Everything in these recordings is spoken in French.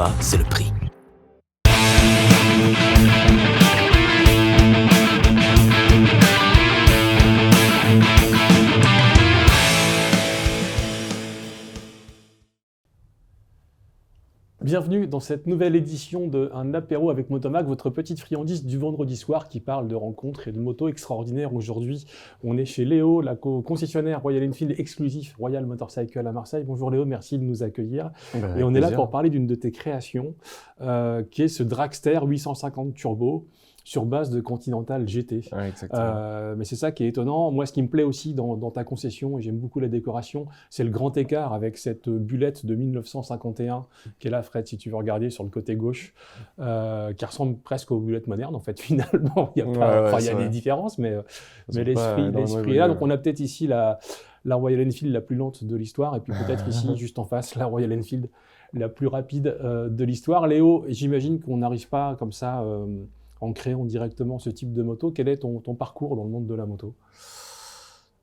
bas, c'est le prix. Bienvenue dans cette nouvelle édition de Un apéro avec Motomac, votre petite friandise du vendredi soir qui parle de rencontres et de motos extraordinaires. Aujourd'hui, on est chez Léo, la concessionnaire Royal Enfield exclusif Royal Motorcycle à Marseille. Bonjour Léo, merci de nous accueillir. Et on est là pour parler d'une de tes créations, qui est ce Dragster 850 Turbo sur base de Continental GT. Ouais, exactement. Mais c'est ça qui est étonnant. Moi, ce qui me plaît aussi dans ta concession, et j'aime beaucoup la décoration, c'est le grand écart avec cette bulette de 1951 qui est là, Fred, si tu veux regarder sur le côté gauche, qui ressemble presque aux bulettes modernes, en fait, finalement. Il y a des différences, mais l'esprit est là. Donc, on a peut-être ici la Royal Enfield la plus lente de l'histoire, et puis peut-être ici, juste en face, la Royal Enfield la plus rapide de l'histoire. Léo, j'imagine qu'on n'arrive pas comme ça... en créant directement ce type de moto. Quel est ton parcours dans le monde de la moto ?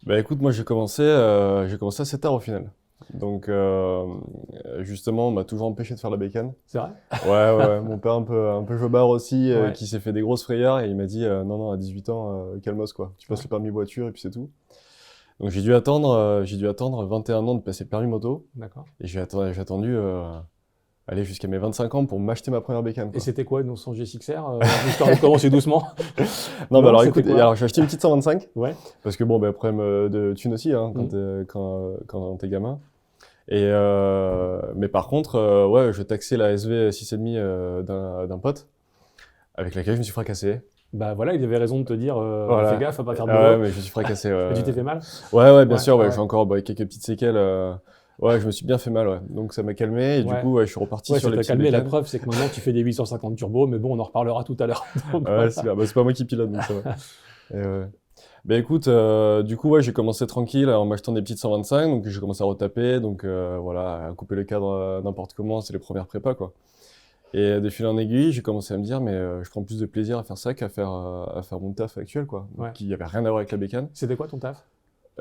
Bah écoute, moi j'ai commencé assez tard au final. Donc justement, on m'a toujours empêché de faire la bécane. C'est vrai ? Ouais, mon père un peu jobard aussi, Ouais. qui s'est fait des grosses frayeurs et il m'a dit non, à 18 ans, calmos quoi. Tu passes le permis voiture et puis c'est tout. Donc j'ai dû attendre 21 ans de passer le permis moto. D'accord. Et j'ai attendu aller jusqu'à mes 25 ans pour m'acheter ma première bécane, quoi. Et c'était quoi une 900 GSX-R histoire de commencer doucement ? Non, bah alors c'était écoute, quoi ? alors j'ai acheté une petite 125. Ouais. Parce que bon, problème de thune aussi, hein, quand t'es gamin. Et mais par contre, ouais, je taxais la SV 6,5 d'un pote, avec laquelle je me suis fracassé. Bah voilà, il avait raison de te dire Voilà. fais gaffe à pas faire de Ouais, boulot. mais je me suis fracassé. Et tu t'es fait mal ? Ouais, bien Ouais, sûr, ouais. j'ai encore quelques petites séquelles. Ouais, je me suis bien fait mal, ouais. Donc ça m'a calmé et du coup, je suis reparti Ouais, sur ça les t'a petites calmé. La bécanes. preuve, c'est que maintenant tu fais des 850 turbo, mais bon, on en reparlera tout à l'heure. Donc, Ouais, voilà. c'est clair. Bah, c'est pas moi qui pilote, donc ça va. Et ouais. Bah écoute, du coup, ouais, j'ai commencé tranquille en m'achetant des petites 125, donc j'ai commencé à retaper, donc voilà, à couper le cadre n'importe comment, c'est les premières prépas, quoi. Et de fil en aiguille, j'ai commencé à me dire, mais je prends plus de plaisir à faire ça qu'à faire mon taf actuel, quoi. Donc, Ouais. qui avait rien à voir avec la bécane. C'était quoi ton taf ?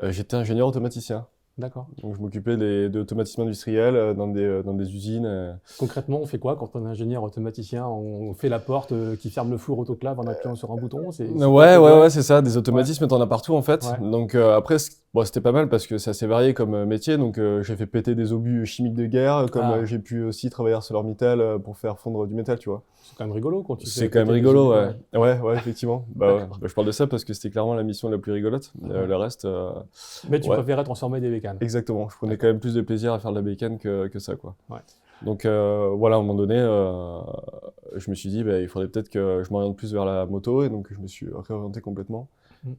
J'étais ingénieur automaticien. D'accord. Donc je m'occupais d'automatisme industriel dans des usines. Concrètement, on fait quoi quand on est ingénieur automaticien ? On fait la porte qui ferme le four autoclave en appuyant sur un bouton ? Ouais, c'est ça, des automatismes, t'en as partout en fait. Ouais. Donc après, c'était pas mal parce que c'est assez varié comme métier. Donc j'ai fait péter des obus chimiques de guerre, comme j'ai pu aussi travailler à ArcelorMittal pour faire fondre du métal, tu vois. C'est quand même rigolo quand tu fais C'est quand même péter des rigolo, obus, ouais. Ouais, effectivement. Je parle de ça parce que c'était clairement la mission la plus rigolote. Le reste... Mais tu ouais. préférais transformer des bécanes. Exactement, je prenais quand même plus de plaisir à faire de la bécane que ça, quoi. Ouais. Donc voilà, à un moment donné, je me suis dit, il faudrait peut-être que je m'oriente plus vers la moto, et donc je me suis réorienté complètement.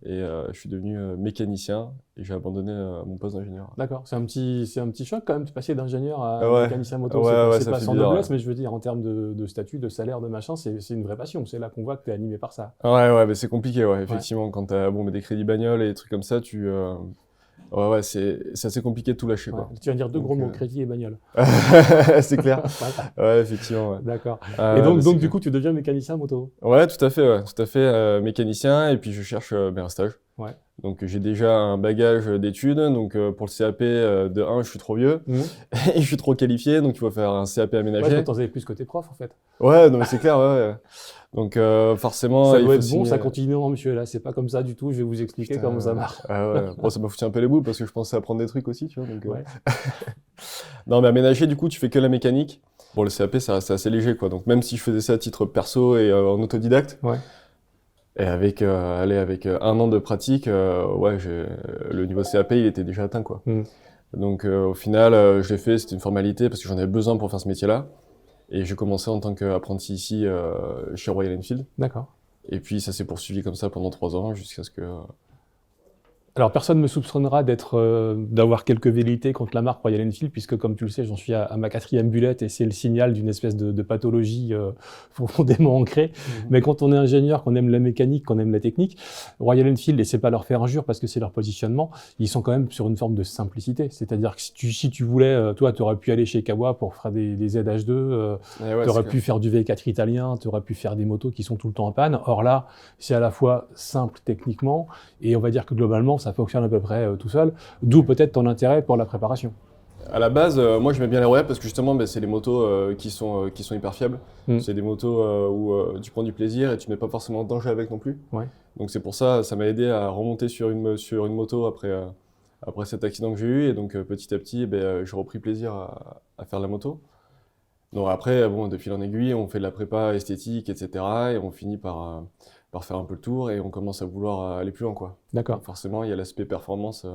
Et je suis devenu mécanicien, et j'ai abandonné mon poste d'ingénieur. D'accord, c'est un petit choc quand même de passer d'ingénieur à mécanicien moto. Ouais, c'est ça pas fait sans bizarre, noblesse, mais je veux dire, en termes de statut, de salaire, de machin, c'est une vraie passion. C'est là qu'on voit que tu es animé par ça. Ouais, mais c'est compliqué, ouais, effectivement. Quand t'as des crédits bagnoles et des trucs comme ça, ouais, c'est assez compliqué de tout lâcher, quoi. Tu viens de dire deux gros mots, crédit et bagnole. C'est clair. Ouais, effectivement, ouais. D'accord. Et donc du coup, tu deviens mécanicien moto. Ouais, tout à fait, mécanicien, et puis je cherche un stage. Ouais. Donc j'ai déjà un bagage d'études, donc pour le CAP de 1, je suis trop vieux, et je suis trop qualifié, donc il faut faire un CAP aménagé. Ouais, t'en avais plus côté prof en fait. Ouais, non mais c'est clair, ouais. Donc forcément... Ça doit être bon, ça continue, non monsieur, là, c'est pas comme ça du tout, je vais vous expliquer comment ça marche. Ah ouais, bon, ça m'a foutu un peu les boules, parce que je pensais apprendre des trucs aussi, tu vois. Donc, ouais. Non mais aménager, du coup, tu fais que la mécanique. Bon, le CAP, ça reste assez léger, quoi. Donc même si je faisais ça à titre perso et en autodidacte, ouais. Et avec 1 an de pratique, le niveau CAP, il était déjà atteint, quoi. Donc au final, je l'ai fait, c'était une formalité parce que j'en avais besoin pour faire ce métier-là. Et j'ai commencé en tant qu'apprenti ici chez Royal Enfield. D'accord. Et puis ça s'est poursuivi comme ça pendant 3 ans jusqu'à ce que... Alors, personne ne me soupçonnera d'avoir quelques velléités contre la marque Royal Enfield, puisque, comme tu le sais, j'en suis à ma 4e bulette et c'est le signal d'une espèce de pathologie profondément ancrée. Mais quand on est ingénieur, qu'on aime la mécanique, qu'on aime la technique, Royal Enfield, et c'est pas leur faire injure parce que c'est leur positionnement, ils sont quand même sur une forme de simplicité. C'est-à-dire que si tu voulais, toi, tu aurais pu aller chez Kawa pour faire des ZH2, tu aurais pu faire du V4 italien, tu aurais pu faire des motos qui sont tout le temps en panne. Or là, c'est à la fois simple techniquement et on va dire que globalement, ça fonctionne à peu près tout seul, d'où peut-être ton intérêt pour la préparation. À la base, moi j'aimais bien les Royal parce que justement, c'est des motos qui sont hyper fiables. C'est des motos où tu prends du plaisir et tu mets pas forcément de danger avec non plus. Ouais. Donc c'est pour ça, ça m'a aidé à remonter sur une moto après cet accident que j'ai eu. Et donc petit à petit, j'ai repris plaisir à faire de la moto. Donc après, bon, de fil en aiguille, on fait de la prépa esthétique, etc. Et on finit par faire un peu le tour et on commence à vouloir aller plus loin, quoi. D'accord. Donc forcément, il y a l'aspect performance.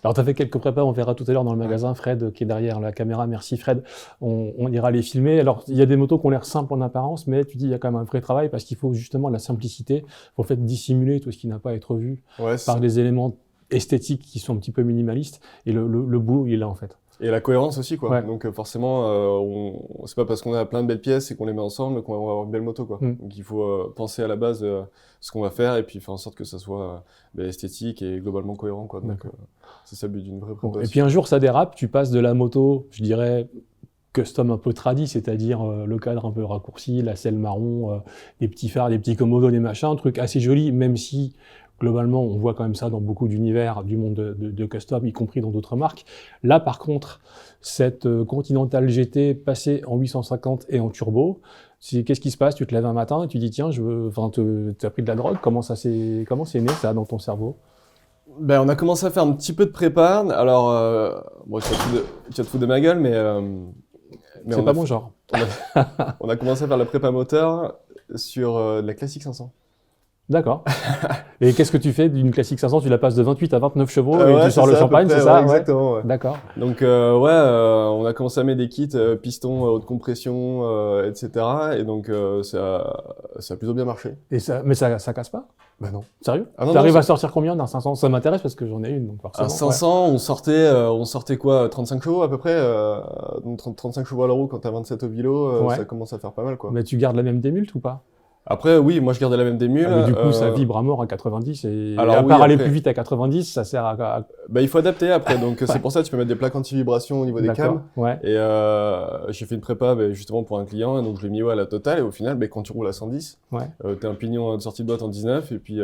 Alors, tu as fait quelques prépas, on verra tout à l'heure dans le magasin, Fred, qui est derrière la caméra. Merci, Fred. On ira les filmer. Alors, il y a des motos qui ont l'air simples en apparence, mais tu dis il y a quand même un vrai travail parce qu'il faut justement de la simplicité. Il faut en fait dissimuler tout ce qui n'a pas à être vu par des éléments esthétiques qui sont un petit peu minimalistes. Et le boulot, il est là, en fait. Et la cohérence aussi, quoi. Ouais. Donc forcément, c'est pas parce qu'on a plein de belles pièces et qu'on les met ensemble qu'on va avoir une belle moto, quoi. Donc il faut penser à la base ce qu'on va faire et puis faire en sorte que ça soit esthétique et globalement cohérent, quoi. Donc c'est ça le but d'une vraie préparation. Et puis un jour, ça dérape, tu passes de la moto, je dirais, custom un peu tradi, c'est-à-dire le cadre un peu raccourci, la selle marron, des petits phares, des petits commodos, des machins, un truc assez joli, même si globalement, on voit quand même ça dans beaucoup d'univers du monde de custom, y compris dans d'autres marques. Là, par contre, cette Continental GT passée en 850 et en turbo, qu'est-ce qui se passe? Tu te lèves un matin et tu dis, tiens, tu as pris de la drogue, comment c'est né ça dans ton cerveau? On a commencé à faire un petit peu de prépa. Alors, bon, tu vas te foutre de ma gueule, mais c'est pas mon genre. On a commencé à faire la prépa moteur sur de la classique 500. D'accord. Et qu'est-ce que tu fais d'une classique 500? Tu la passes de 28 à 29 chevaux et tu sors le champagne, c'est ça? Exactement. Ouais. D'accord. Donc on a commencé à mettre des kits pistons, haute compression, etc. Et donc ça a plutôt bien marché. Mais ça casse pas? Bah non. Sérieux? Ah non, T'arrives à sortir combien d'un 500? Ça m'intéresse parce que j'en ai une, donc forcément. À 500, on sortait quoi? 35 chevaux à peu près. Donc 35 chevaux à la roue quand t'as 27 au vélo, ça commence à faire pas mal, quoi. Mais tu gardes la même démulti ou pas? Après, oui, moi je gardais la même démule. Mais du coup, ça vibre à mort à 90 et alors, à part aller plus vite à 90, ça sert à... il faut adapter après. Donc c'est pour ça que tu peux mettre des plaques anti-vibration au niveau des cams. Ouais. Et j'ai fait une prépa justement pour un client, et donc je l'ai mis à la totale. Et au final, quand tu roules à 110, t'as un pignon de sortie de boîte en 19 et puis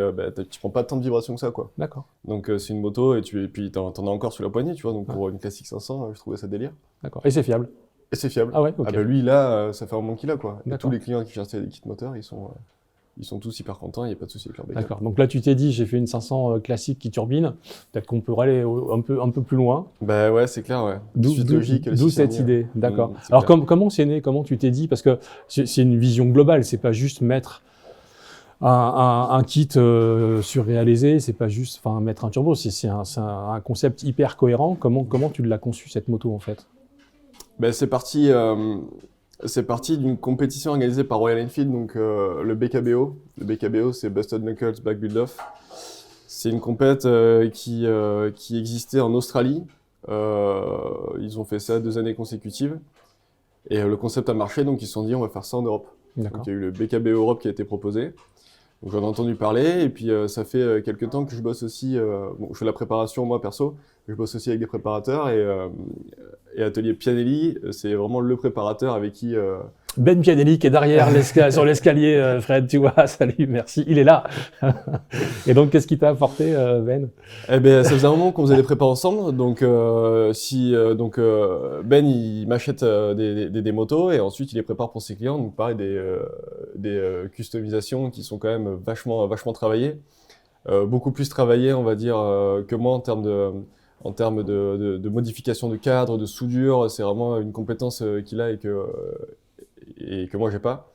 tu prends pas tant de vibration que ça, quoi. D'accord. Donc c'est une moto et puis t'en as encore sous la poignée, tu vois. Donc pour une classique 500, je trouvais ça délire. D'accord. Et c'est fiable? Et c'est fiable. Ah ouais, ok. Lui là, ça fait un moment qu'il a, quoi. Et tous les clients qui cherchaient des kits moteurs, ils sont tous hyper contents, il n'y a pas de souci avec leur bécane. D'accord. Donc là, tu t'es dit, j'ai fait une 500 classique qui turbine. Peut-être qu'on peut aller un peu plus loin. Bah ouais, c'est clair, ouais. D'où cette idée. D'accord. Alors comment c'est né? Comment tu t'es dit? Parce que c'est une vision globale. C'est pas juste mettre un kit surréalisé. C'est pas juste, mettre un turbo. C'est un concept hyper cohérent. Comment tu l'as conçu cette moto en fait? C'est parti d'une compétition organisée par Royal Enfield, donc le BKBO. Le BKBO, c'est Busted Knuckles Back Build Off. C'est une compète qui existait en Australie. Ils ont fait ça 2 années consécutives. Et le concept a marché, donc ils se sont dit on va faire ça en Europe. Donc il y a eu le BKBO Europe qui a été proposé. Donc j'en ai entendu parler, et puis ça fait quelques temps que je bosse aussi, je fais la préparation moi perso, je bosse aussi avec des préparateurs, et Atelier Pianelli, c'est vraiment le préparateur avec qui... Ben Pianelli qui est derrière sur l'escalier, Fred, tu vois, salut, merci, il est là. Et donc qu'est-ce qui t'a apporté, Ben? Ça faisait un moment qu'on faisait des prépas ensemble, donc Ben il m'achète des motos, et ensuite il les prépare pour ses clients, donc pareil des customisations qui sont quand même vachement travaillées, beaucoup plus travaillées on va dire que moi en termes de modification de cadre, de soudure. C'est vraiment une compétence qu'il a et que moi j'ai pas.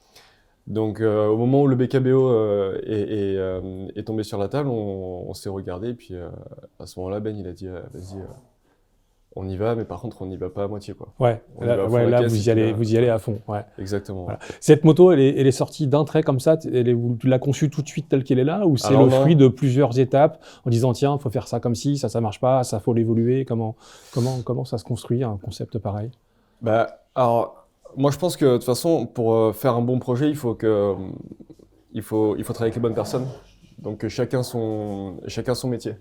Donc au moment où le BKBO est tombé sur la table, on s'est regardé, et puis à ce moment-là, Ben il a dit vas-y, on y va, mais par contre on n'y va pas à moitié, quoi. Ouais, là vous y allez à fond. Ouais. Exactement. Voilà. Cette moto, elle est sortie d'un trait comme ça, tu l'as conçue tout de suite telle qu'elle est là, ou c'est fruit de plusieurs étapes en disant tiens, faut faire ça comme ci, ça marche pas, ça faut l'évoluer. Comment ça se construit un concept pareil? Alors moi je pense que de toute façon pour faire un bon projet, il faut travailler avec les bonnes personnes. Donc chacun son métier.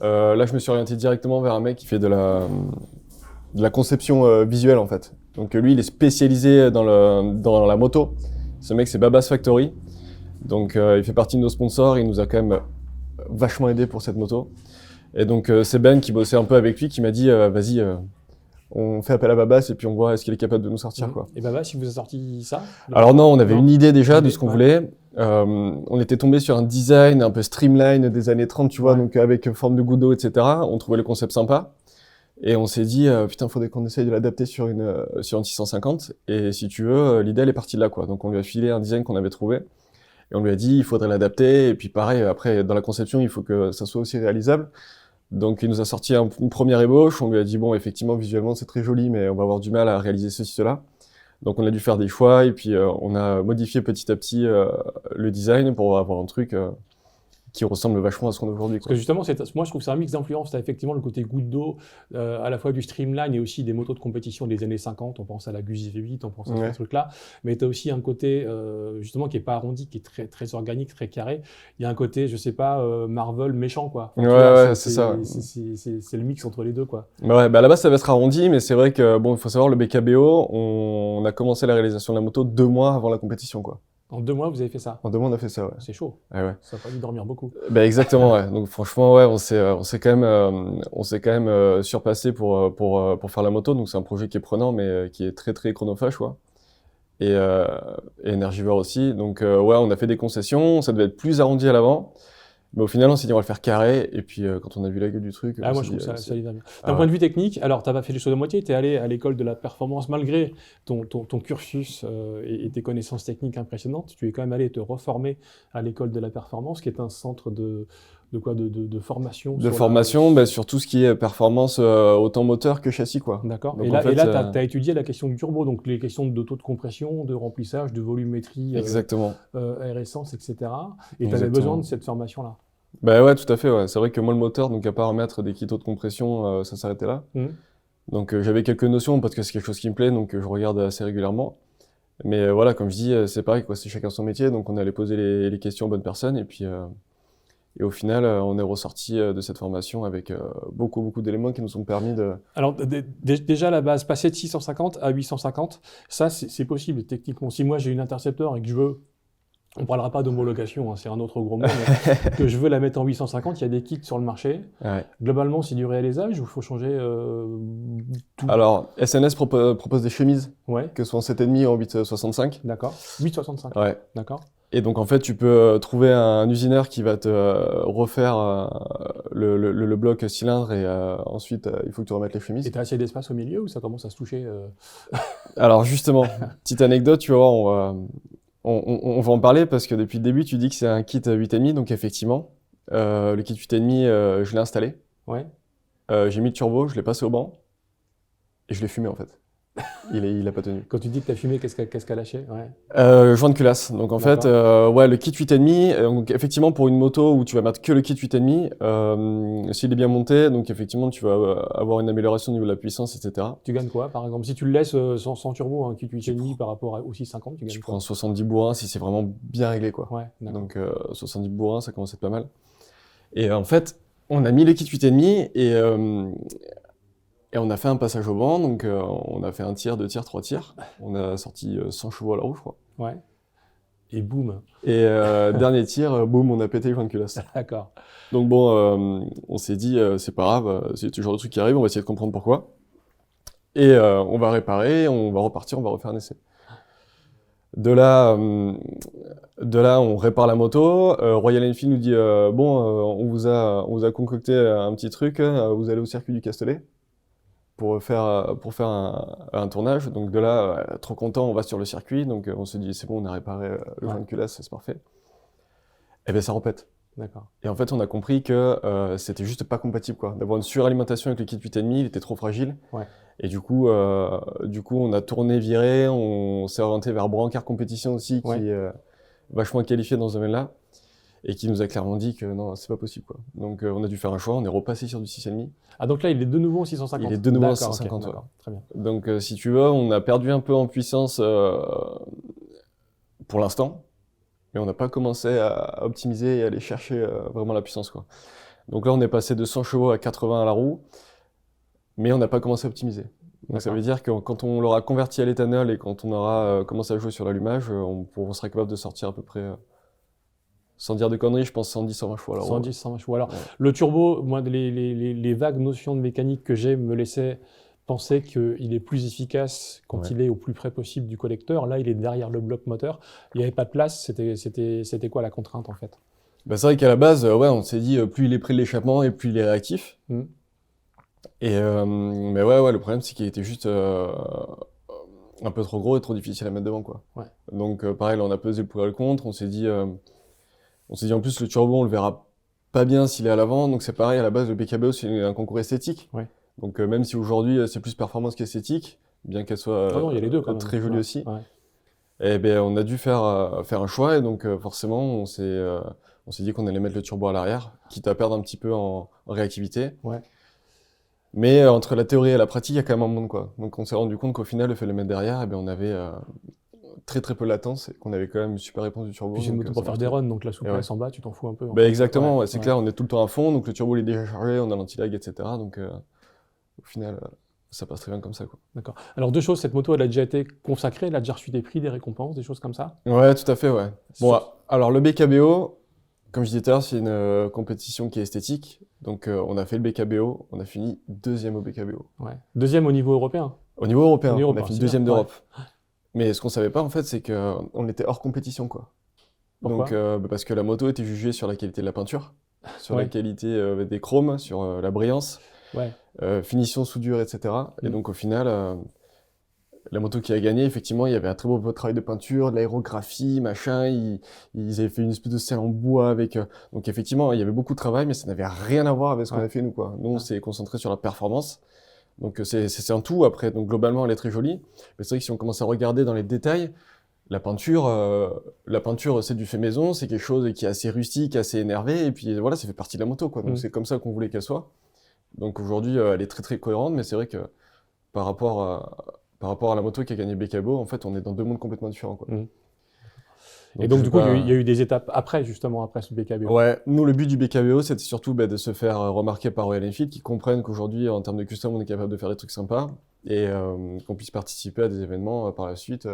Là, je me suis orienté directement vers un mec qui fait de la conception visuelle, en fait. Donc lui, il est spécialisé dans la moto. Ce mec, c'est Babas Factory. Donc il fait partie de nos sponsors. Il nous a quand même vachement aidé pour cette moto. Et donc c'est Ben qui bossait un peu avec lui qui m'a dit vas-y, on fait appel à Babas et puis on voit est-ce qu'il est capable de nous sortir, quoi. Et Babas, il vous a sorti ça? Alors non, on avait une idée déjà de Idée, ce qu'on ouais. voulait. On était tombé sur un design un peu streamline des années 30, tu vois, Ouais. donc avec forme de goutte d'eau, etc. On trouvait le concept sympa. Et on s'est dit, putain, faudrait qu'on essaye de l'adapter sur une 650. Et si tu veux, l'idée, elle est partie de là, quoi. Donc on lui a filé un design qu'on avait trouvé. Et on lui a dit, il faudrait l'adapter. Et puis pareil, après, dans la conception, il faut que ça soit aussi réalisable. Donc il nous a sorti une première ébauche. On lui a dit, bon, effectivement, visuellement, c'est très joli, mais on va avoir du mal à réaliser ceci, cela. Donc on a dû faire des choix. Et puis on a modifié petit à petit le design pour avoir un truc qui ressemble vachement à ce qu'on a aujourd'hui, Parce quoi. que justement, moi je trouve que c'est un mix d'influence. Tu as effectivement le côté goutte d'eau, à la fois du streamline et aussi des motos de compétition des années 50. On pense à la Guzzi V8, on pense à Ouais. ce truc-là. Mais tu as aussi un côté justement qui n'est pas arrondi, qui est très, très organique, très carré. Il y a un côté, je sais pas, Marvel méchant, quoi. Enfin, tu Ouais, vois, ouais, c'est ça. C'est le mix entre les deux, quoi. Ouais, bah à la base ça va être arrondi, mais c'est vrai que bon, il faut savoir le BKBO, on a commencé la réalisation de la moto 2 mois avant la compétition, quoi. En 2 mois, vous avez fait ça. En 2 mois on a fait ça, ouais. C'est chaud. Ouais, ouais. Ça n'a pas dû dormir beaucoup. Bah exactement, ouais. Donc franchement, ouais, on s'est quand même surpassé pour faire la moto. Donc c'est un projet qui est prenant, mais qui est très très chronophage, quoi. Et énergivore aussi. Donc ouais, on a fait des concessions. Ça devait être plus arrondi à l'avant. Mais au final, on s'est dit on va le faire carré. Et puis quand on a vu la gueule du truc, Ah, on moi, s'est je trouve dit, ça, c'est- ça y va bien. Ah D'un ouais. point de vue technique, alors, tu n'as pas fait les choses à moitié, tu es allé à l'école de la performance, malgré ton cursus et tes connaissances techniques impressionnantes, tu es quand même allé te reformer à l'école de la performance, qui est un centre de quoi, de formation De sur la- formation, bah, sur tout ce qui est performance, autant moteur que châssis, quoi. D'accord. Donc Et en là, fait, tu as étudié la question du turbo, donc les questions de taux de compression, de remplissage, de volumétrie, exactement. air essence, etc. Et tu avais Exactement. besoin de cette formation-là. Bah ouais, tout à fait, ouais. C'est vrai que moi, le moteur, donc à part mettre des kitos de compression, ça s'arrêtait là. Mhm. Donc j'avais quelques notions parce que c'est quelque chose qui me plaît, donc je regarde assez régulièrement. Mais voilà, comme je dis, c'est pareil, quoi. C'est chacun son métier, donc on allait poser les questions aux bonnes personnes. Et puis, et au final, on est ressorti de cette formation avec beaucoup, beaucoup d'éléments qui nous ont permis de... Alors, déjà, la base, passer de 650 à 850, ça, c'est possible techniquement. Si moi, j'ai une Interceptor et que je veux, on ne parlera pas d'homologation, hein, c'est un autre gros mot, mais que je veux la mettre en 850, il y a des kits sur le marché. Ouais. Globalement, c'est du réalisable ou il faut changer tout? Alors, SNS propose des chemises, Ouais, que ce soit en 7,5 ou en 8,65. d'accord. 865, Ouais. d'accord. Et donc en fait, tu peux trouver un usineur qui va te refaire le bloc cylindre et ensuite il faut que tu remettes les chemises. Et tu as assez d'espace au milieu ou ça commence à se toucher Alors justement, petite anecdote, tu vas voir, on va en parler parce que depuis le début, tu dis que c'est un kit 8,5, donc effectivement, le kit 8,5, je l'ai installé, Ouais. j'ai mis le turbo, je l'ai passé au banc et je l'ai fumé en fait. Il a pas tenu. Quand tu dis que tu as fumé, qu'est-ce qu'a lâché? Ouais. Joint de culasse. Donc en fait, D'accord. ouais, le kit 8,5, donc effectivement pour une moto où tu vas mettre que le kit 8,5, s'il est bien monté, donc effectivement tu vas avoir une amélioration au niveau de la puissance, etc. Tu gagnes quoi, par exemple? Si tu le laisses sans turbo, un kit 8,5 par rapport au 650, tu gagnes Tu quoi? prends 70 bourrins si c'est vraiment bien réglé, quoi. Ouais, d'accord. Donc 70 bourrins, ça commence à être pas mal. Et en fait, on a mis le kit 8,5 et on a fait un passage au banc, donc on a fait un tir, 2 tirs, 3 tirs. On a sorti 100 chevaux à la roue, je crois. Ouais. Et boum. Et dernier tir, boum, on a pété le joint de culasse. D'accord. Donc bon, on s'est dit, c'est pas grave, c'est toujours le truc qui arrive, on va essayer de comprendre pourquoi. Et on va réparer, on va repartir, on va refaire un essai. De là, on répare la moto. Royal Enfield nous dit, bon, on vous a concocté un petit truc, vous allez au circuit du Castellet pour faire un tournage. Donc de là, trop content, on va sur le circuit. Donc on se dit, c'est bon, on a réparé le joint de culasse, c'est parfait. Et bien ça repète. D'accord. Et en fait, on a compris que c'était juste pas compatible, quoi. D'avoir une suralimentation avec le kit 8,5, il était trop fragile. Ouais. Et du coup, on a tourné, viré, on s'est orienté vers Brancard Compétition aussi, qui Ouais. est vachement qualifié dans ce domaine-là, et qui nous a clairement dit que non, c'est pas possible, quoi. Donc on a dû faire un choix, on est repassé sur du 6,5. Ah, donc là, il est de nouveau en 650. Il est de nouveau en D'accord, ok, 650, ouais. d'accord, très bien. Donc si tu veux, on a perdu un peu en puissance pour l'instant, mais on n'a pas commencé à optimiser et à aller chercher vraiment la puissance, quoi. Donc là, on est passé de 100 chevaux à 80 à la roue, mais on n'a pas commencé à optimiser. Donc ça D'accord. veut dire que quand on l'aura converti à l'éthanol et quand on aura commencé à jouer sur l'allumage, on sera capable de sortir à peu près, sans dire de conneries, je pense 110-120 chevaux à la roue. 110, 120 chevaux. Alors, Ouais. le turbo, moi, les vagues notions de mécanique que j'ai me laissaient pensais qu'il est plus efficace quand Ouais. il est au plus près possible du collecteur. Là, il est derrière le bloc moteur. Il n'y avait pas de place. C'était quoi la contrainte, en fait? Bah, c'est vrai qu'à la base, ouais, on s'est dit, plus il est près de l'échappement et plus il est réactif. Mm. Et, mais ouais, le problème, c'est qu'il était juste un peu trop gros et trop difficile à mettre devant, quoi. Ouais. Donc, pareil, là, on a pesé le pour et le contre. On s'est dit, en plus, le turbo, on le verra pas bien s'il est à l'avant. Donc, c'est pareil, à la base, le BKBO, c'est un concours esthétique. Ouais. Donc, même si aujourd'hui, c'est plus performance qu'esthétique, bien qu'elle soit Ah non, il y a les deux, quand même. très jolie Ouais. aussi. Ouais. Et ben, on a dû faire un choix. Et donc, forcément, on s'est dit qu'on allait mettre le turbo à l'arrière, quitte à perdre un petit peu en réactivité. Ouais. Mais entre la théorie et la pratique, il y a quand même un monde, quoi. Donc on s'est rendu compte qu'au final, le fait de le mettre derrière, eh ben, on avait très très peu de latence et qu'on avait quand même une super réponse du turbo. Puis c'est une Donc, moto ça pour faire marche des très runs, donc la souplesse ouais. en bas, tu t'en fous un peu. En Bah, fait. exactement, Ouais. ouais, c'est Ouais. clair, on est tout le temps à fond, donc le turbo il est déjà chargé, on a l'anti-lag, etc. Donc au final, ça passe très bien comme ça, quoi. D'accord. Alors, deux choses. Cette moto, elle a déjà été consacrée, elle a déjà reçu des prix, des récompenses, des choses comme ça? Ouais, tout à fait, ouais. Bon, Sur- alors le BKBO, comme je disais tout à l'heure, c'est une compétition qui est esthétique. Donc on a fait le BKBO, on a fini deuxième au BKBO. Ouais. Deuxième au niveau européen. Au niveau européen, Au niveau on a européen, fini c'est deuxième bien. d'Europe. Mais ce qu'on savait pas, en fait, c'est qu'on était hors compétition, quoi. Pourquoi? Donc, parce que la moto était jugée sur la qualité de la peinture, sur la Ouais. qualité des chromes, sur la brillance, Ouais. finition, soudure, etc. Et Mm. donc, au final, la moto qui a gagné, effectivement, il y avait un très beau travail de peinture, de l'aérographie, machin. Ils avaient fait une espèce de selle en bois avec. Donc, effectivement, il y avait beaucoup de travail, mais ça n'avait rien à voir avec ce qu'on Ouais. a fait nous, quoi. Nous, on Ouais. s'est concentré sur la performance. Donc, c'est un tout. Après, donc, globalement, elle est très jolie. Mais c'est vrai que si on commence à regarder dans les détails, la peinture, c'est du fait maison, c'est quelque chose qui est assez rustique, assez énervé, et puis voilà, ça fait partie de la moto, quoi. Donc Mm. c'est comme ça qu'on voulait qu'elle soit. Donc aujourd'hui, elle est très très cohérente, mais c'est vrai que par rapport à la moto qui a gagné BKBO, en fait, on est dans deux mondes complètement différents, quoi. Mm. Et Donc, donc, je du vais coup, pas- il y a eu des étapes après, justement, après ce BKBO. Ouais, nous, le but du BKBO, c'était surtout de se faire remarquer par Royal Enfield, qui comprennent qu'aujourd'hui, en termes de custom, on est capable de faire des trucs sympas, et qu'on puisse participer à des événements par la suite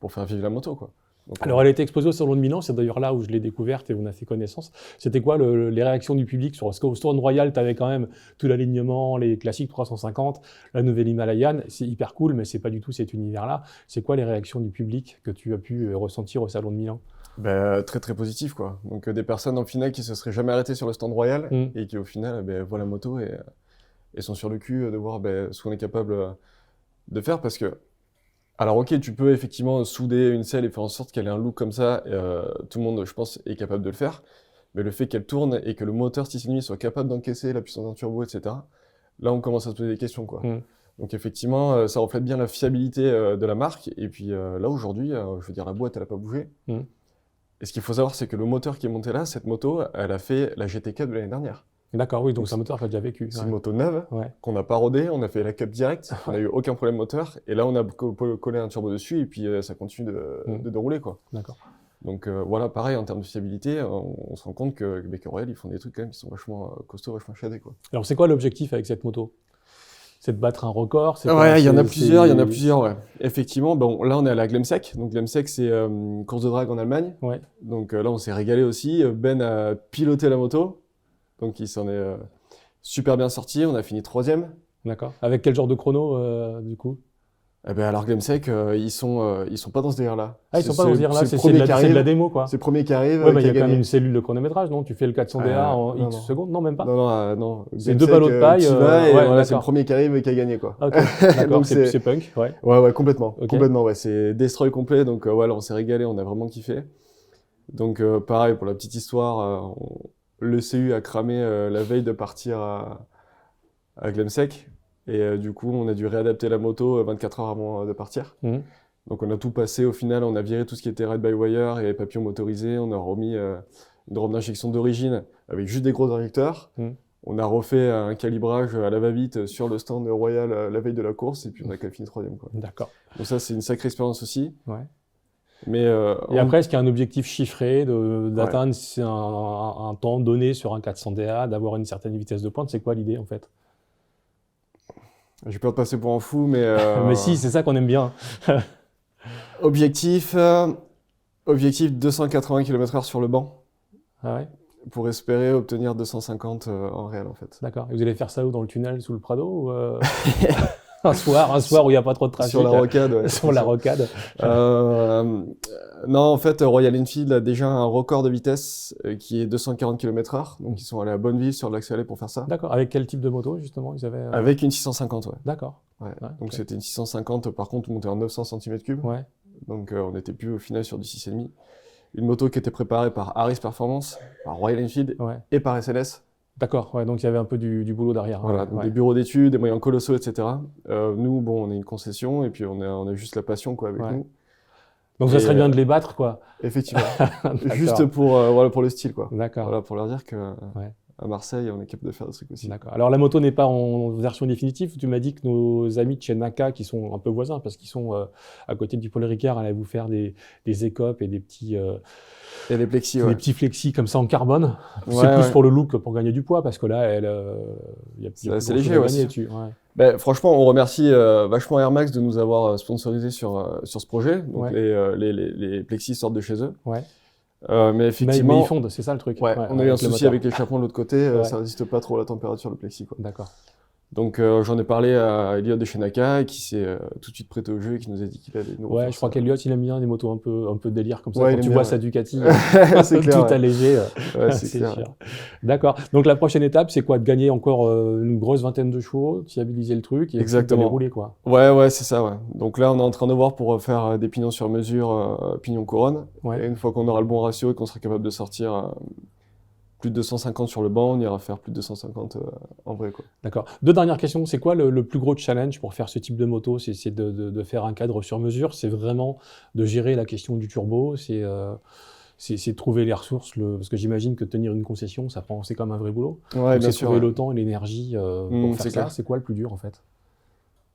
pour faire vivre la moto, quoi. Donc, Alors, elle a été exposée au Salon de Milan, c'est d'ailleurs là où je l'ai découverte et où on a fait connaissance. C'était quoi les réactions du public sur... Parce qu'au Salon Royal, tu avais quand même tout l'alignement, les classiques 350, la nouvelle Himalayan, c'est hyper cool, mais c'est pas du tout cet univers-là. C'est quoi les réactions du public que tu as pu ressentir au Salon de Milan? très très positif, quoi. Donc des personnes en finale qui se seraient jamais arrêtées sur le stand royal Mm. et qui au final voient la moto et sont sur le cul de voir ce qu'on est capable de faire, parce que alors ok, tu peux effectivement souder une selle et faire en sorte qu'elle ait un look comme ça, tout le monde je pense est capable de le faire, mais le fait qu'elle tourne et que le moteur 6,5 soit capable d'encaisser la puissance d'un turbo, etc., là on commence à se poser des questions, quoi. Mm. Donc effectivement, ça reflète bien la fiabilité de la marque, et puis là aujourd'hui, je veux dire, la boîte elle a pas bougé. Mm. Et ce qu'il faut savoir, c'est que le moteur qui est monté là, cette moto, elle a fait la GT4 de l'année dernière. D'accord, oui, donc Donc, c'est un moteur que tu as déjà vécu. C'est Ouais. une moto neuve, Ouais. qu'on n'a pas rodée, on a fait la Cup direct, on n'a eu aucun problème moteur, et là on a collé un turbo dessus, et puis ça continue de dérouler, quoi. D'accord. Donc voilà, pareil, en termes de fiabilité, on se rend compte que Baker Royal, ils font des trucs quand même qui sont vachement costauds, vachement chiadés, quoi. Alors, c'est quoi l'objectif avec cette moto? C'est de battre un record? C'est quoi? Ouais, il y en a plusieurs, c'est- ouais. Effectivement, bon, là on est à la Glemsec. Donc Glemsec, c'est une course de drague en Allemagne. Ouais. Donc là on s'est régalé aussi. Ben a piloté la moto, donc il s'en est super bien sorti. On a fini 3e. D'accord. Avec quel genre de chrono, du coup? Eh ben alors Glemsec, ils sont pas dans ce délire-là. Ah, ils sont pas dans ce dire-là, c'est le premier qui de arrive. la démo, quoi. C'est le premier qui arrive Ouais, mais il qui y a a quand même gagné. une cellule de chronométrage, non? Tu fais le 400 DA en Non, X non. secondes? Non, même pas. Non. C'est deux ballots de paille, t'y vas, et ouais, voilà, c'est le d'accord. premier qui arrive qui a gagné, quoi. Ok, d'accord, Donc c'est punk, ouais. Ouais, complètement. Ok. Complètement, ouais. C'est destroy complet. Donc, voilà, on s'est régalé, on a vraiment kiffé. Donc, pareil, pour la petite histoire, le CU a cramé la veille de partir à Glemsec. Et du coup, on a dû réadapter la moto 24 heures avant de partir. Mhm. Donc, on a tout passé. Au final, on a viré tout ce qui était ride-by-wire et papillon motorisé. On a remis une robe d'injection d'origine avec juste des gros injecteurs. Mhm. On a refait un calibrage à la va-vite sur le stand Royal la veille de la course. Et puis, on a fini 3e, quoi. D'accord. Donc ça, c'est une sacrée expérience aussi. Ouais. Mais Et après, est-ce qu'il y a un objectif chiffré d'atteindre un temps donné sur un 400 DA, d'avoir une certaine vitesse de pointe? C'est quoi l'idée, en fait? j'ai peur de passer pour un fou, mais... Mais si, c'est ça qu'on aime bien. Objectif 280 km/h sur le banc. Ah ouais? pour espérer obtenir 250 en réel en fait. D'accord. Et vous allez faire ça où, dans le tunnel sous le Prado ou, un soir où il n'y a pas trop de trafic? Sur la rocade, ouais. Sur la rocade. Non, en fait, Royal Enfield a déjà un record de vitesse qui est 240 km/h. Donc, ils sont allés à Bonneville sur l'accéléré pour faire ça. D'accord. Avec quel type de moto, justement, ils avaient Avec une 650, ouais. D'accord. Ouais. Ouais, Donc, ok. c'était une 650, par contre, montée en 900 cm3. Ouais. Donc, on n'était plus au final sur du 6,5. Une moto qui était préparée par Harris Performance, par Royal Enfield Ouais. et par SLS. D'accord. Ouais. Donc, il y avait un peu du boulot derrière. Voilà, Ouais. donc Ouais. des bureaux d'études, des moyens colossaux, etc. Nous, bon, on est une concession et puis on a juste la passion, quoi, avec Ouais. nous. Donc, ça Et, serait bien de les battre, quoi. Effectivement. D'accord. Juste voilà, pour le style, quoi. D'accord. Voilà, pour leur dire que Ouais. à Marseille, on est capable de faire des trucs aussi. D'accord. Alors, la moto n'est pas en version définitive. Tu m'as dit que nos amis de chez Naka, qui sont un peu voisins, parce qu'ils sont à côté du Paul Ricard, allaient vous faire des écopes et des petits, Et les plexis, des ouais. petits flexis comme ça en carbone. C'est Ouais, plus ouais. pour le look que pour gagner du poids, parce que là, il y a C'est plus assez grand-chose léger, à ouais, gagner c'est- dessus. Ouais. Ben, franchement, on remercie vachement Air Max de nous avoir sponsorisé sur ce projet. Donc, Ouais. les plexis sortent de chez eux. Ouais. Mais Mais effectivement, ils fondent, c'est ça le truc. ouais, on a eu un avec le souci moteur. avec l'échappement de l'autre côté. Ouais. Ça résiste pas trop à la température, le plexi, quoi. D'accord. Donc, j'en ai parlé à Elliot de chez Naka, qui s'est tout de suite prêté au jeu et qui nous a dit qu'il allait nous Ouais, refaire je crois ça. qu'Eliott, il aime bien des motos un peu délire comme ça. Ouais, il Quand aime tu bien, vois ouais. sa Ducati, C'est clair, tout ouais. allégé, Ouais, c'est c'est clair. sûr. D'accord. Donc la prochaine étape, c'est quoi? De gagner encore une grosse vingtaine de chevaux, de fiabiliser le truc et Exactement. d'aller rouler, quoi. Ouais, c'est ça, ouais. Donc là, on est en train de voir pour faire des pignons sur mesure, pignons couronne. Ouais. Et une fois qu'on aura le bon ratio et qu'on sera capable de sortir plus de 250 sur le banc, on ira faire plus de 250 en vrai, quoi. D'accord. Deux dernières questions. C'est quoi le plus gros challenge pour faire ce type de moto? C'est de faire un cadre sur mesure? C'est vraiment de gérer la question du turbo? C'est de trouver les ressources? Parce que j'imagine que tenir une concession, c'est comme un vrai boulot. Ouais, Donc bien c'est sûr. trouver Ouais. le temps et l'énergie pour faire c'est ça. clair. C'est quoi le plus dur, en fait?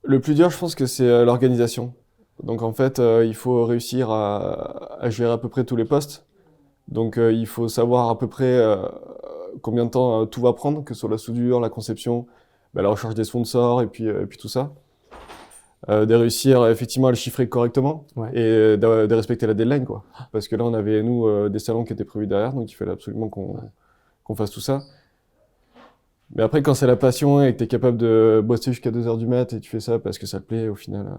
Le plus dur, je pense que c'est l'organisation. Donc en fait, il faut réussir à gérer à peu près tous les postes. Donc il faut savoir à peu près combien de temps tout va prendre, que ce soit la soudure, la conception, la recherche des sponsors et puis tout ça. De réussir effectivement à le chiffrer correctement Ouais. et de respecter la deadline, quoi. Parce que là, on avait, nous, des salons qui étaient prévus derrière, donc il fallait absolument qu'on fasse tout ça. Mais après, quand c'est la passion et que tu es capable de bosser jusqu'à 2h du mat et tu fais ça parce que ça te plaît, au final,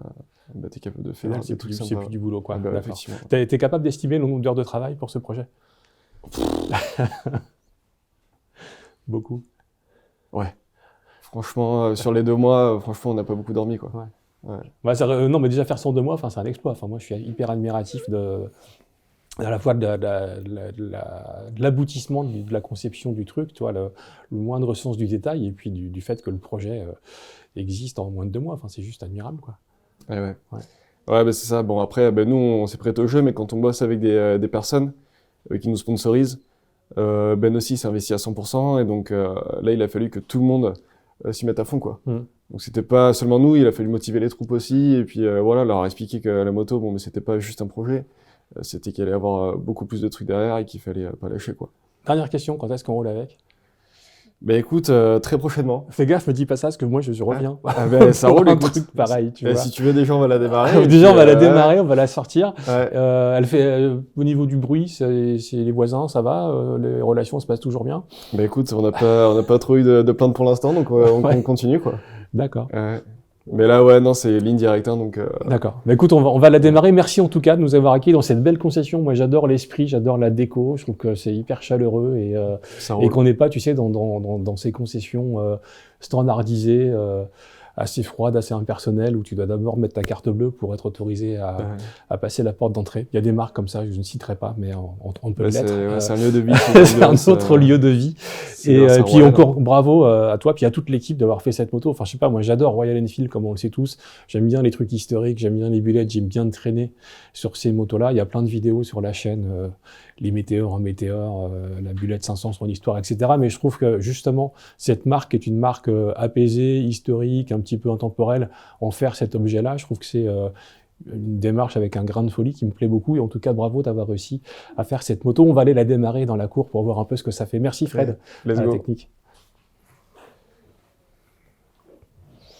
tu es capable de Au faire final, des c'est trucs plus sympas. du boulot, quoi. Ah bah, D'accord. effectivement. T'es capable d'estimer le nombre d'heures de travail pour ce projet? Beaucoup. Franchement, sur les 2 mois, franchement, on n'a pas beaucoup dormi, quoi. Ouais, non, mais déjà faire ça en 2 mois, c'est un exploit. Enfin, moi, je suis hyper admiratif à la fois de l'aboutissement de la conception du truc, tu vois, le moindre sens du détail, et puis du fait que le projet existe en moins de 2 mois. Enfin, c'est juste admirable, quoi. Ouais. Ouais. Ouais, bah, c'est ça. Bon, après, nous, on s'est prêté au jeu, mais quand on bosse avec des personnes qui nous sponsorisent, Ben aussi s'investit à 100%, et donc là, il a fallu que tout le monde s'y mette à fond, quoi. Donc c'était pas seulement nous, il a fallu motiver les troupes aussi, et puis voilà, leur expliquer que la moto, bon, mais c'était pas juste un projet, c'était qu'il allait y avoir beaucoup plus de trucs derrière et qu'il fallait pas lâcher, quoi. Dernière question, quand est-ce qu'on roule avec? Bah écoute, très prochainement. Fais gaffe, me dis pas ça, parce que moi, je reviens. Ah ben, ça roule, Un écoute. truc pareil, tu vois. Si tu veux, déjà, on va la démarrer. et Déjà, puis, on va la démarrer, on va la sortir. Ouais. Elle fait, au niveau du bruit, c'est les voisins, ça va, les relations se passent toujours bien. Bah écoute, on n'a pas trop eu de plaintes pour l'instant, donc on Ouais. continue, quoi. D'accord. Mais là, ouais, non, c'est ligne directe, hein, donc... D'accord. Bah, écoute, on va la démarrer. Merci en tout cas de nous avoir accueillis dans cette belle concession. Moi, j'adore l'esprit, j'adore la déco. Je trouve que c'est hyper chaleureux ça et roule. qu'on n'est pas, tu sais, dans ces concessions standardisées, assez froides, assez impersonnelles, où tu dois d'abord mettre ta carte bleue pour être autorisé à passer la porte d'entrée. Il y a des marques comme ça, je ne citerai pas, mais on peut Bah, l'être. c'est un lieu de vie. C'est un autre lieu de vie. Et puis encore bravo à toi, puis à toute l'équipe d'avoir fait cette moto. Enfin, je sais pas, moi j'adore Royal Enfield, comme on le sait tous. J'aime bien les trucs historiques, j'aime bien les bullets, j'aime bien traîner sur ces motos-là. Il y a plein de vidéos sur la chaîne, les météores en météore, la Bullet 500, son histoire, etc. Mais je trouve que justement, cette marque est une marque apaisée, historique, un petit peu intemporelle. En faire cet objet-là, je trouve que c'est une démarche avec un grain de folie qui me plaît beaucoup. Et en tout cas, bravo d'avoir réussi à faire cette moto. On va aller la démarrer dans la cour pour voir un peu ce que ça fait. Merci Fred, Let's à la go. technique.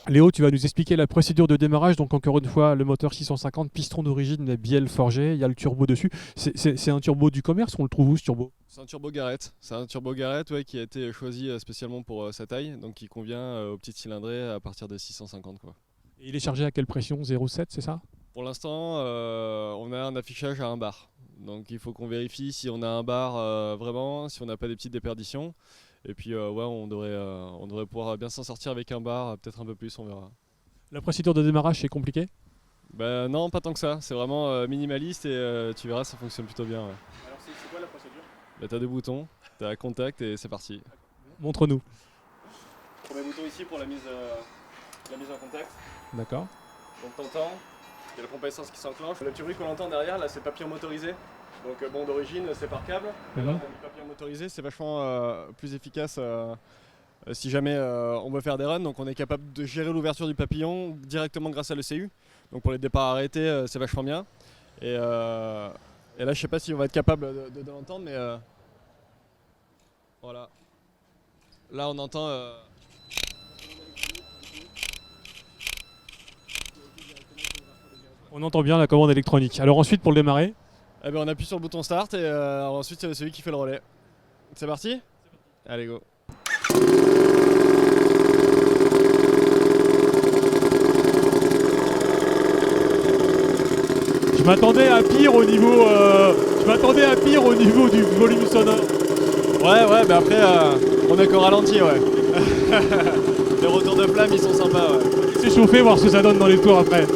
Léo, tu vas nous expliquer la procédure de démarrage. Donc encore une fois, le moteur 650, piston d'origine, bielle forgée, il y a le turbo dessus. C'est un turbo du commerce, on le trouve où ce turbo? C'est un turbo Garrett. C'est un turbo Garrett ouais, qui a été choisi spécialement pour sa taille, donc qui convient aux petites cylindrées à partir de 650 quoi. Et il est chargé à quelle pression? 0,7, c'est ça? Pour l'instant, on a un affichage à 1 bar. Donc il faut qu'on vérifie si on a un bar vraiment, si on n'a pas des petites déperditions. Et puis ouais, on devrait pouvoir bien s'en sortir avec un bar, peut-être un peu plus, on verra. La procédure de démarrage, c'est compliqué? Bah, non, pas tant que ça. C'est vraiment minimaliste et tu verras, ça fonctionne plutôt bien. Ouais. Alors c'est quoi la procédure? Bah, t'as 2 boutons, t'as contact et c'est parti. Montre-nous. Premier bouton ici pour la mise en contact. D'accord. Donc t'entends, il y a la pompe à essence qui s'enclenche. Le petit bruit qu'on entend derrière, là, c'est le papillon motorisé. Donc bon, d'origine, c'est par câble. Mais là, on a du papillon motorisé, c'est vachement plus efficace si jamais on veut faire des runs. Donc on est capable de gérer l'ouverture du papillon directement grâce à l'ECU. Donc pour les départs arrêtés, c'est vachement bien. Et là, je sais pas si on va être capable de l'entendre, mais voilà. Là, on entend. On entend bien la commande électronique. Alors ensuite, pour le démarrer? Eh ben, on appuie sur le bouton start et ensuite c'est celui qui fait le relais. C'est parti? Allez, go. Je m'attendais à pire au niveau du volume sonore. Ouais, mais après, on est qu'au ralenti, ouais. Les retours de flamme, ils sont sympas, ouais. C'est chauffé, voir ce que ça donne dans les tours après.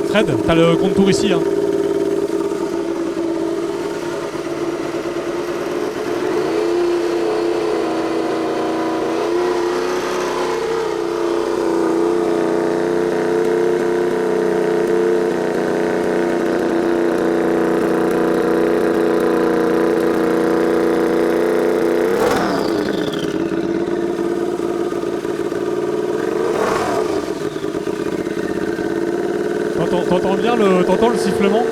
Fred, t'as le contour ici. Hein. T'entends le sifflement?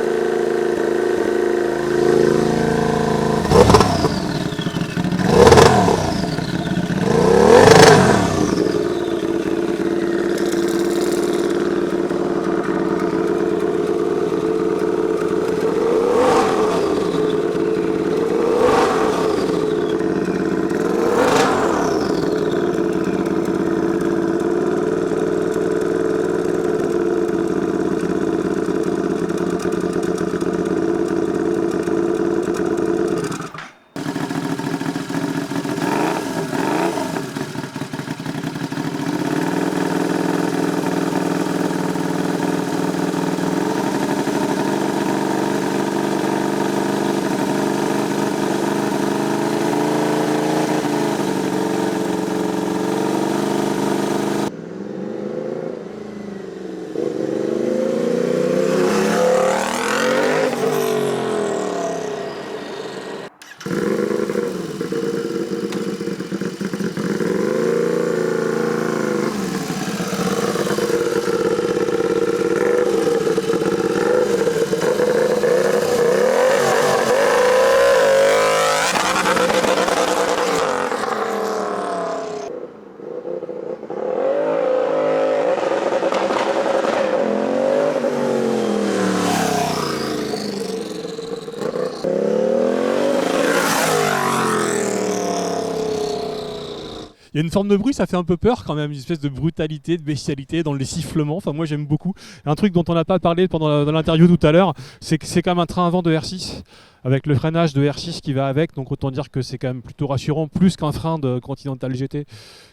Il y a une forme de bruit, ça fait un peu peur quand même, une espèce de brutalité, de bestialité dans les sifflements. Enfin, moi j'aime beaucoup. Un truc dont on n'a pas parlé pendant dans l'interview tout à l'heure, c'est que c'est quand même un train à vent de R6 avec le freinage de R6 qui va avec. Donc autant dire que c'est quand même plutôt rassurant, plus qu'un frein de Continental GT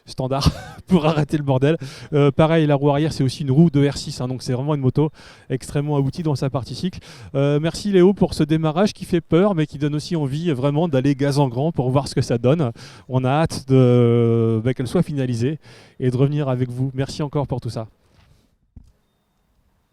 standard pour arrêter le bordel. Pareil, la roue arrière c'est aussi une roue de R6, hein, donc c'est vraiment une moto extrêmement aboutie dans sa partie cycle. Merci Léo pour ce démarrage qui fait peur, mais qui donne aussi envie vraiment d'aller gaz en grand pour voir ce que ça donne. On a hâte qu'elle soit finalisée et de revenir avec vous. Merci encore pour tout ça.